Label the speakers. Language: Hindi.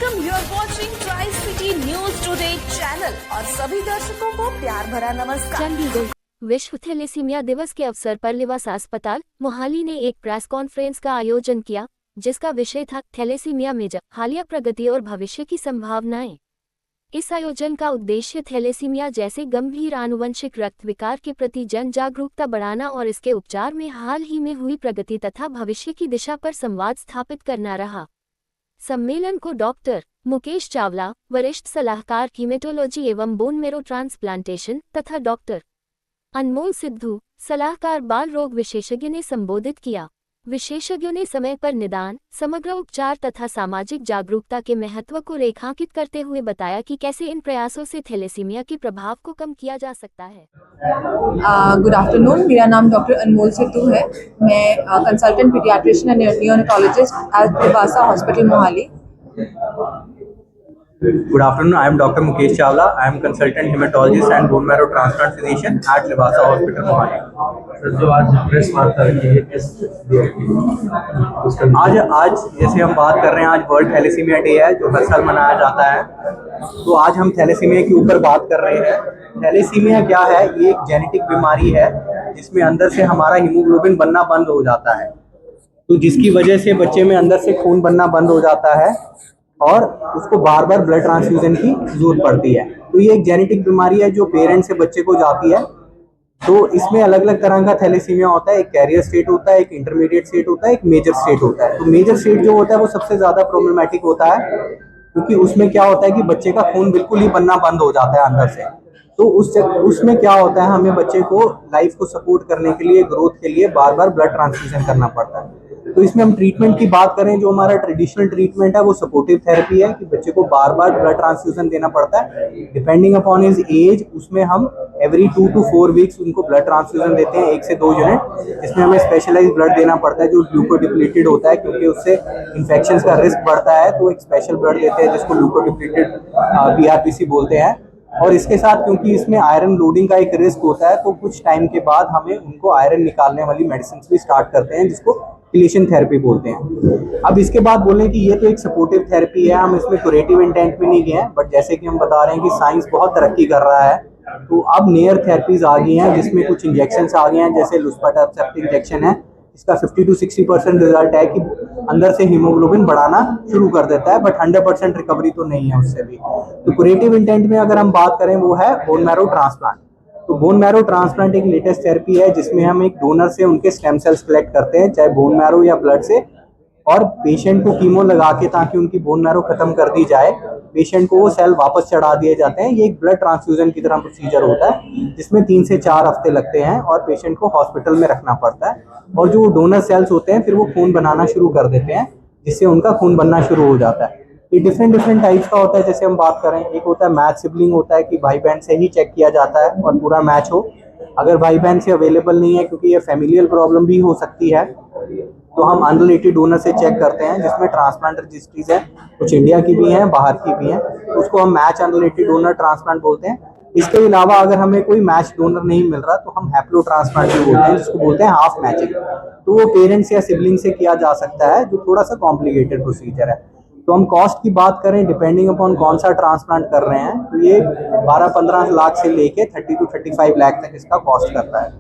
Speaker 1: Welcome, you are watching tri city news today channel और सभी दर्शकों को प्यार भरा नमस्कार।
Speaker 2: चंडीगढ़ विश्व थैलेसीमिया दिवस के अवसर पर लिवासा अस्पताल मोहाली ने एक प्रेस कॉन्फ्रेंस का आयोजन किया, जिसका विषय था थैलेसीमिया में हालिया प्रगति और भविष्य की संभावनाएं। इस आयोजन का उद्देश्य थैलेसीमिया जैसे गंभीर आनुवंशिक रक्त विकार के प्रति जन जागरूकता बढ़ाना और इसके उपचार में हाल ही में हुई प्रगति तथा भविष्य की दिशा पर संवाद स्थापित करना रहा। सम्मेलन को डॉक्टर मुकेश चावला, वरिष्ठ सलाहकार हीमेटोलॉजी एवं बोन मेरो ट्रांसप्लांटेशन तथा डॉक्टर अनमोल सिद्धू, सलाहकार बाल रोग विशेषज्ञ ने संबोधित किया। विशेषज्ञों ने समय पर निदान, समग्र उपचार तथा सामाजिक जागरूकता के महत्व को रेखांकित करते हुए बताया कि कैसे इन प्रयासों से थैलेसीमिया के प्रभाव को कम किया जा सकता है।
Speaker 3: गुड आफ्टरनून, मेरा नाम डॉक्टर अनमोल सिद्धू है। मैं consultant paediatrician and neonatologist at Livasa hospital Mohali.
Speaker 4: Good afternoon. I am Dr. Mukesh Chawla. I am consultant hematologist and bone marrow transplant physician at Livaasa Hospital, Mohali.
Speaker 5: जो आज प्रेस वार्ता रखी है किस
Speaker 4: आज जैसे हम बात कर रहे हैं, आज वर्ल्ड थैलेसीमिया डे है जो हर साल मनाया जाता है। तो आज हम थैलेसीमिया के ऊपर बात कर रहे हैं। थैलेसीमिया क्या है? ये एक जेनेटिक बीमारी है जिसमें अंदर से हमारा हीमोग्लोबिन बनना बंद हो जाता है, तो जिसकी वजह से बच्चे में अंदर से खून बनना बंद हो जाता है और उसको बार बार ब्लड ट्रांसफ्यूजन की जरूरत पड़ती है। तो ये एक जेनेटिक बीमारी है जो पेरेंट से बच्चे को जाती है। तो इसमें अलग अलग तरह का थैलेसीमिया होता है। एक कैरियर स्टेट होता है, एक इंटरमीडिएट स्टेट होता है, एक मेजर स्टेट होता है। तो मेजर स्टेट जो होता है वो सबसे ज्यादा प्रॉब्लमेटिक होता है, क्योंकि उसमें क्या होता है कि बच्चे का खून बिल्कुल ही बनना बंद हो जाता है अंदर से। तो उसमें क्या होता है, हमें बच्चे को लाइफ को सपोर्ट करने के लिए, ग्रोथ के लिए बार बार ब्लड ट्रांसफ्यूजन करना पड़ता है। तो इसमें हम ट्रीटमेंट की बात करें, जो हमारा ट्रेडिशनल ट्रीटमेंट है वो सपोर्टिव थेरेपी है कि बच्चे को बार बार ब्लड ट्रांसफ्यूजन देना पड़ता है डिपेंडिंग अपॉन हिज एज। उसमें हम एवरी 2 to 4 वीक्स उनको ब्लड ट्रांसफ्यूजन देते हैं, 1 से 2 यूनिट। इसमें हमें स्पेशलाइज्ड ब्लड देना पड़ता है जो ग्लूकोडिप्लीटेड होता है, क्योंकि उससे इन्फेक्शन का रिस्क बढ़ता है। तो एक स्पेशल ब्लड देते हैं जिसको ग्लूकोडिप्लीटेड BRBC बोलते हैं। और इसके साथ क्योंकि इसमें आयरन लोडिंग का एक रिस्क होता है, तो कुछ टाइम के बाद हमें उनको आयरन निकालने वाली मेडिसिन भी स्टार्ट करते हैं जिसको किलेशन थेरेपी बोलते हैं। अब इसके बाद बोलें कि ये तो एक सपोर्टिव थेरेपी है, हम इसमें क्यूरेटिव इंटेंट में नहीं गए हैं, बट जैसे कि हम बता रहे हैं कि साइंस बहुत तरक्की कर रहा है, तो अब नियर थेरेपीज आ गई हैं जिसमें कुछ इंजेक्शन आ गए हैं, जैसे लुस्पाटार्सेप्ट इंजेक्शन है। इसका 50 to 60% रिजल्ट है कि अंदर से हीमोग्लोबिन बढ़ाना शुरू कर देता है, बट 100% रिकवरी तो नहीं है उससे भी। तो क्यूरेटिव इंटेंट में अगर हम बात करें वो है बोन मैरो ट्रांसप्लांट। तो बोन मैरो ट्रांसप्लांट एक लेटेस्ट थेरेपी है जिसमें हम एक डोनर से उनके स्टेम सेल्स कलेक्ट करते हैं, चाहे बोन मैरो या ब्लड से, और पेशेंट को कीमो लगा के, ताकि उनकी बोन मैरो खत्म कर दी जाए, पेशेंट को वो सेल वापस चढ़ा दिए जाते हैं। ये एक ब्लड ट्रांसफ्यूजन की तरह प्रोसीजर होता है जिसमें 3 से 4 हफ्ते लगते हैं और पेशेंट को हॉस्पिटल में रखना पड़ता है। और जो डोनर सेल्स होते हैं फिर वो खून बनाना शुरू कर देते हैं, जिससे उनका खून बनना शुरू हो जाता है। ये डिफरेंट टाइप्स का होता है। जैसे हम बात करें, एक होता है मैच सिबलिंग होता है कि भाई बहन से ही चेक किया जाता है और पूरा मैच हो। अगर भाई बहन से अवेलेबल नहीं है, क्योंकि ये फैमिलियल प्रॉब्लम भी हो सकती है, तो हम अनरिलेटेड डोनर से चेक करते हैं जिसमें ट्रांसप्लांट रजिस्ट्रीज है, कुछ इंडिया की भी हैं, बाहर की भी हैं, तो उसको हम मैच अनरिलेटेड डोनर ट्रांसप्लांट बोलते हैं। इसके अलावा अगर हमें कोई मैच डोनर नहीं मिल रहा तो हम हैप्लो ट्रांसप्लांट भी बोलते हैं, जिसको बोलते हैं हाफ मैचिंग। तो वो पेरेंट्स या सिबलिंग से किया जा सकता है, जो थोड़ा सा कॉम्प्लिकेटेड प्रोसीजर है। तो हम कॉस्ट की बात करें, डिपेंडिंग अपॉन कौन सा ट्रांसप्लांट कर रहे हैं, तो ये 12-15 लाख से लेके 30 to 35 लाख तक इसका कॉस्ट करता है।